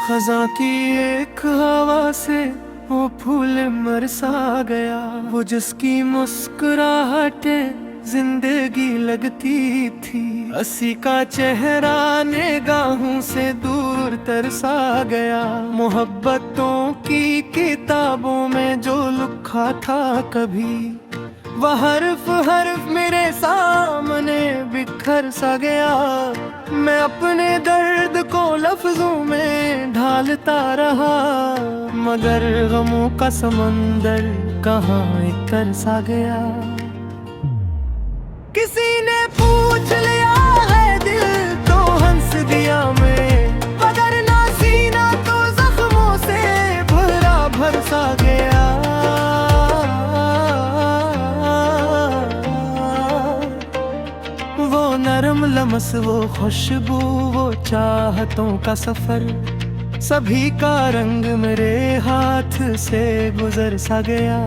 खजा की एक हवा से वो फूल बरसा गया। वो जिसकी मुस्कुराहटें जिंदगी लगती थी, हंसी का चेहरा निगाहों से दूर तरसा गया। मोहब्बतों की किताबों में जो लिखा था कभी, वह हर्फ हर्फ मेरे सामने बिखर सा गया। मैं अपने दर्द को लफ्जों में ढालता रहा, मगर गमों का समंदर कहाँ इतर सा गया। किसी ने पूछ लिया है दिल तो हंस दिया मैं, मगर ना सीना तो जख्मों से भरा भर सा गया। वो नरम लमस, वो खुशबू, वो चाहतों का सफर, सभी का रंग मेरे हाथ से गुजर सा गया।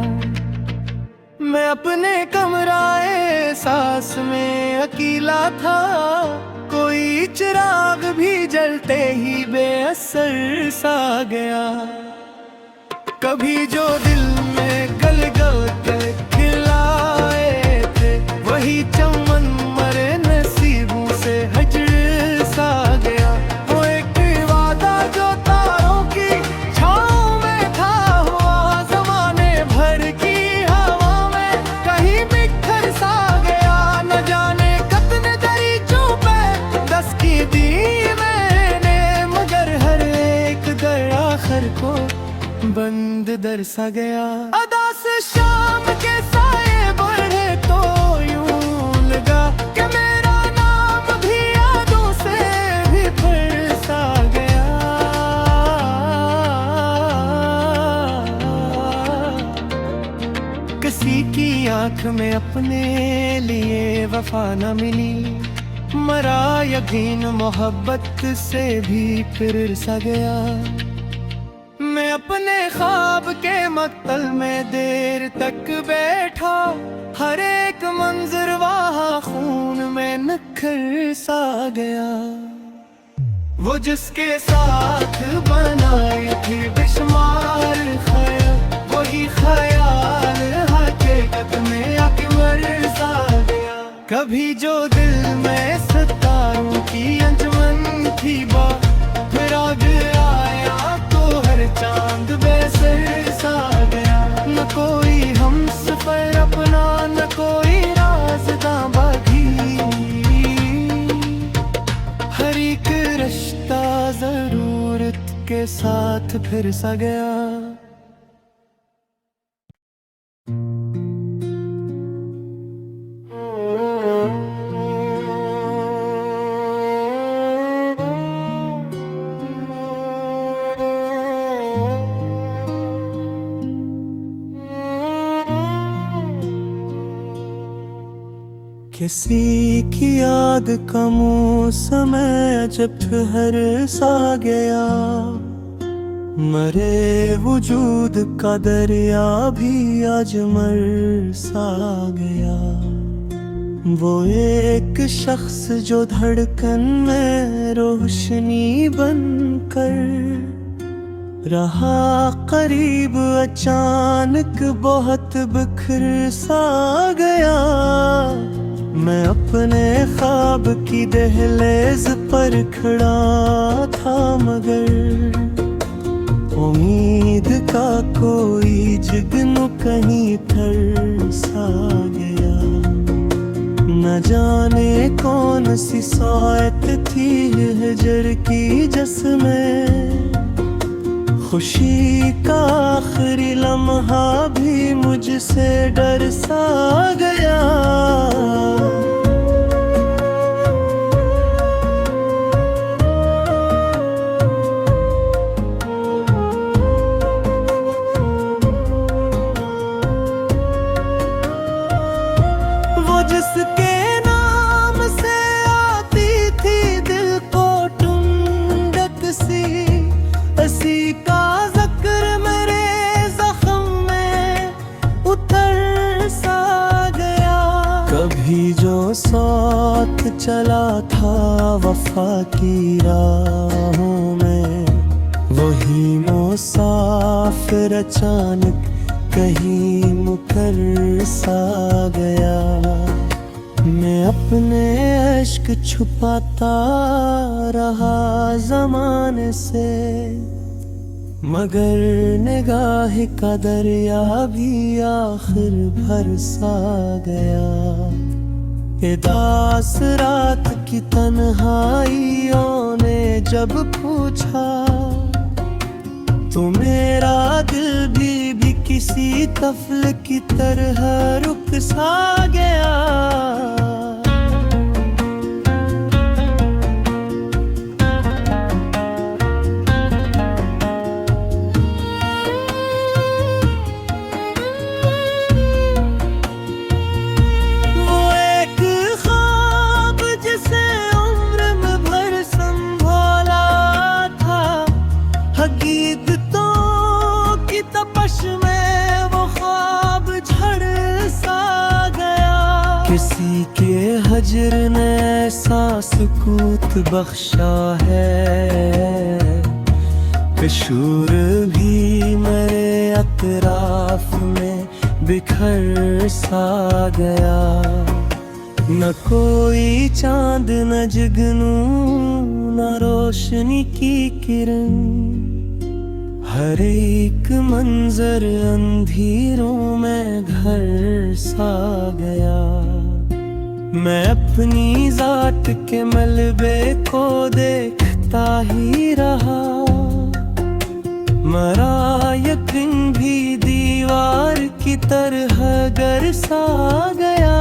मैं अपने कमराए सांस में अकेला था, कोई चिराग भी जलते ही बेअसर सा गया। कभी जो दिल में गल गल के खिलाए थे, वही चमन मरे नसीबों से हजर सा गया। वो एक वादा जो तारों की छाँव में था, हुआ जमाने भर की हवा में कहीं बिखर सा गया। न जाने कितने दरीचों पे दस्तकी दी मैंने, मगर हर एक दर आखिर को बंद दर सा गया। अदा से शाम के साए बढ़े तो यूं लगा कि मेरा नाम भी यादों से भी फिर सा गया। किसी की आंख में अपने लिए वफा न मिली, मरा यकीन मोहब्बत से भी फिर सा गया। मैं अपने ख्वाब के मक्तल में देर तक बैठा, हर एक मंजर वहाँ खून में नखर सा गया। वो जिसके साथ बनाई थी बेशुमार ख्याल, वही ख्याल हकीकत में आके मर सा गया। कभी जो दिल में सितारों की अंजुमन थी बात, फिर आगे आया तो हर चांद बेसर सा गया। न कोई हम सफर अपना, न कोई रास्ता बाकी, हर एक रिश्ता जरूरत के साथ फिर सा गया। किसी की याद का मौसम जब ठहर सा गया, मरे वजूद का दरिया भी आज मर सा गया। वो एक शख्स जो धड़कन में रोशनी बनकर रहा करीब, अचानक बहुत बिखर सा गया। मैं अपने ख्वाब की दहलीज पर खड़ा था, मगर उम्मीद का कोई जुगनू कहीं थर सा गया। न जाने कौन सी सौत थी हिजर की जिसमें खुशी का आखिरी लम्हा भी मुझसे डर सा गया। वो जिसके नाम से आती थी दिल को टुंडक सी, हंसी का ज़िक्र मेरे ज़ख्म में उतर सा गया। कभी जो साथ चला था वफा की राहों में, मुसाफिर अचानक कहीं मुकर सा गया। मैं अपने अश्क छुपाता रहा ज़माने से, मगर निगाह का दरिया भी आखिर भर सा गया। उदास रात की तन्हाइयों ने जब पूछा तो मेरा दिल भी किसी तफल की तरह रुक सा गया। किसी के हजर ने ऐसा सुकूत बख्शा है कि शूर भी मेरे अतराफ में बिखर सा गया। न कोई चांद न जुगनू न रोशनी की किरण, हर एक मंजर अंधेरों में घर सा गया। मैं अपनी जात के मलबे को देखता ही रहा, मरा यकीन भी दीवार की तरह गर सा गया।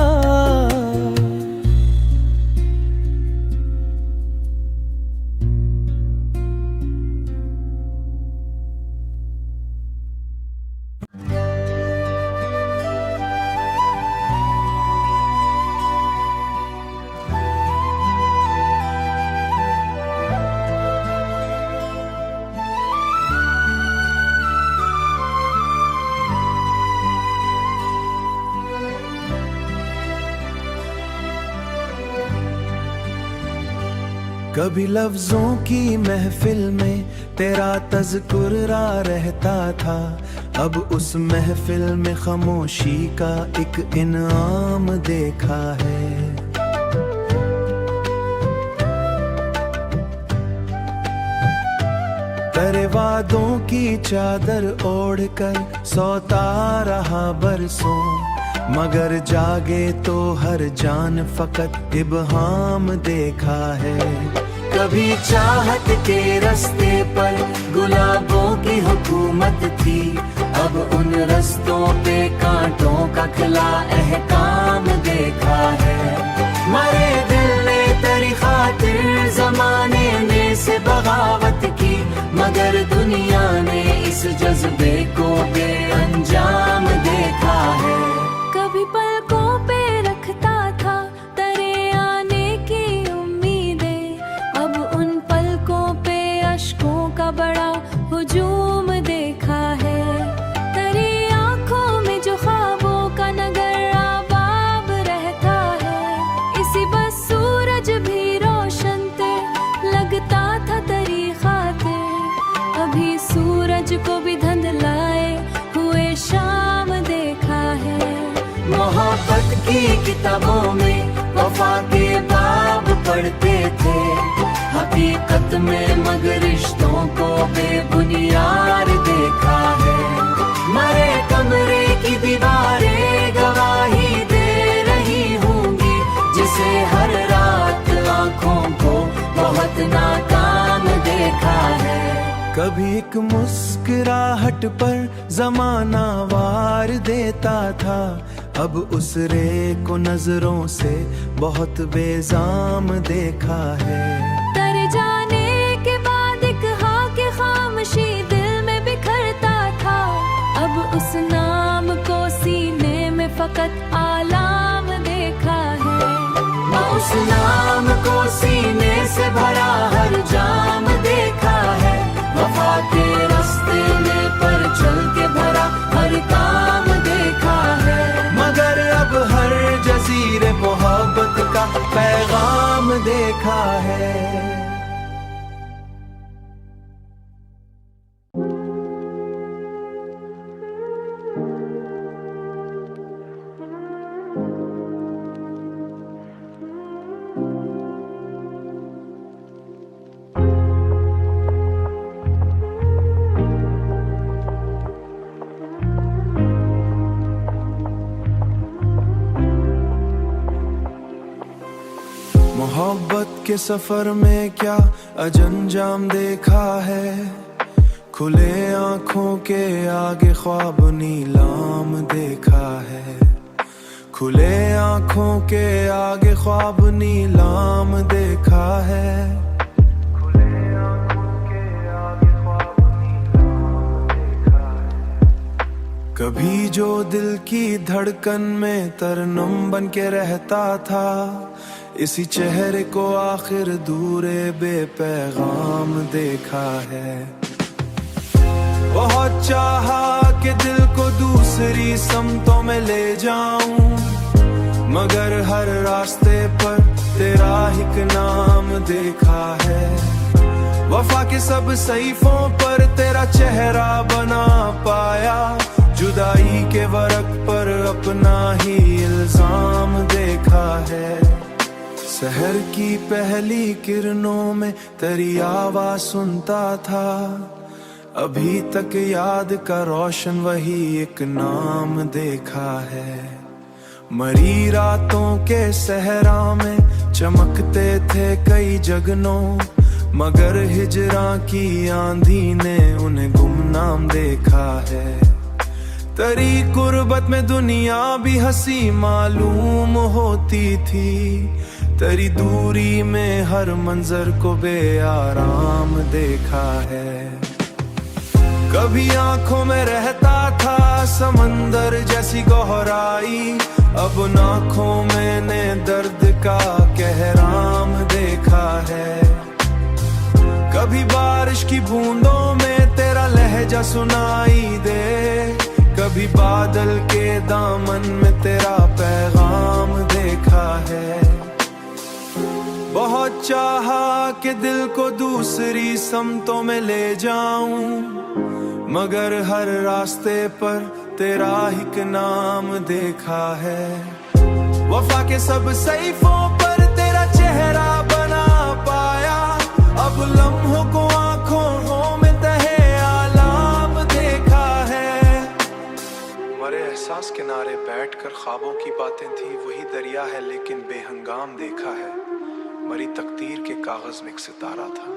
कभी लफ्जों की महफिल में तेरा तज़कुरा रहता था, अब उस महफिल में खामोशी का एक इनाम देखा है। तेरे वादों की चादर ओढ़कर सोता रहा बरसों, मगर जागे तो हर जान फकत इब्हाम देखा है। कभी चाहत के रास्ते पर गुलाबों की हुकूमत थी, अब उन रास्तों पे कांटों का खिला अहकाम देखा है। मरे दिल ने तेरी खातिर जमाने में से बगावत की, मगर दुनिया ने इस जज्बे को बेअंजाम देखा है। कभी पलकों पे रखता था तेरे आने की उम्मीदें, अब उन पलकों पे अश्कों का बड़ा हुजूम देखा है। तेरी आंखों में जो ख्वाबों का नगर आबाब रहता है, इसी बस सूरज भी रोशन थे लगता था तेरी खातिर, अभी सूरज को भी धुंधलाए हुए शाम देखा है। मोहब्बत की किताबों में वफा के बाब पढ़ते थे, हकीकत में मगर रिश्तों को बेबुनियाद देखा है। मरे कमरे की दीवारें गवाही दे रही होंगी, जिसे हर रात आंखों को बहुत नाकाम देखा है। कभी एक मुस्कुराहट पर जमाना वार देता था, अब उस रे को नजरों से बहुत बेजाम देखा है। तेरे जाने के बाद एक हाँ की खामोशी दिल में बिखरता था, अब उस नाम को सीने में फकत आलाम देखा है। उस नाम को सीने से भरा हर जाम देखा है, वफा के रास्ते में पर चल के भरा हर काम देखा है। मगर अब हर जजीरे मोहब्बत का पैगाम देखा है। के सफर में क्या अजंजाम देखा है, खुले आंखों के आगे ख्वाब नीलाम देखा है, खुले आंखों के आगे ख्वाब नीलाम देखा है, खुले आंखों के आगे ख्वाब नीलाम देखा है। कभी जो दिल की धड़कन में तरनम बन के रहता था, इसी चेहरे को आखिर दूरे बेपैगाम देखा है। बहुत चाहा कि दिल को दूसरी समतों में ले जाऊं, मगर हर रास्ते पर तेरा ही नाम देखा है। वफा के सब सहीफों पर तेरा चेहरा बना पाया, जुदाई के वरक पर अपना ही इल्जाम देखा है। शहर की पहली किरणों में तेरी आवाज सुनता था, अभी तक याद का रोशन वही एक नाम देखा है। मरी रातों के सहरा में चमकते थे कई जगनों, मगर हिजरा की आंधी ने उन्हें गुमनाम देखा है। तेरी कुर्बत में दुनिया भी हंसी मालूम होती थी, तेरी दूरी में हर मंजर को बेआराम देखा है। कभी आंखों में रहता था समंदर जैसी गहराई, अब आंखों मैंने दर्द का कहराम देखा है। कभी बारिश की बूंदों में तेरा लहजा सुनाई दे, कभी बादल के दामन में तेरा पैगाम देखा है। बहुत चाहा कि दिल को दूसरी समतों में ले जाऊं, मगर हर रास्ते पर तेरा ही नाम देखा है। वफा के सब सहीफों पर तेरा चेहरा बना पाया, अब लम्हों को आंखों में तहे आलाम देखा है। मरे एहसास किनारे बैठकर ख्वाबों की बातें थी, वही दरिया है लेकिन बेहंगाम देखा है। मरी तकदीर के कागज में एक सितारा था,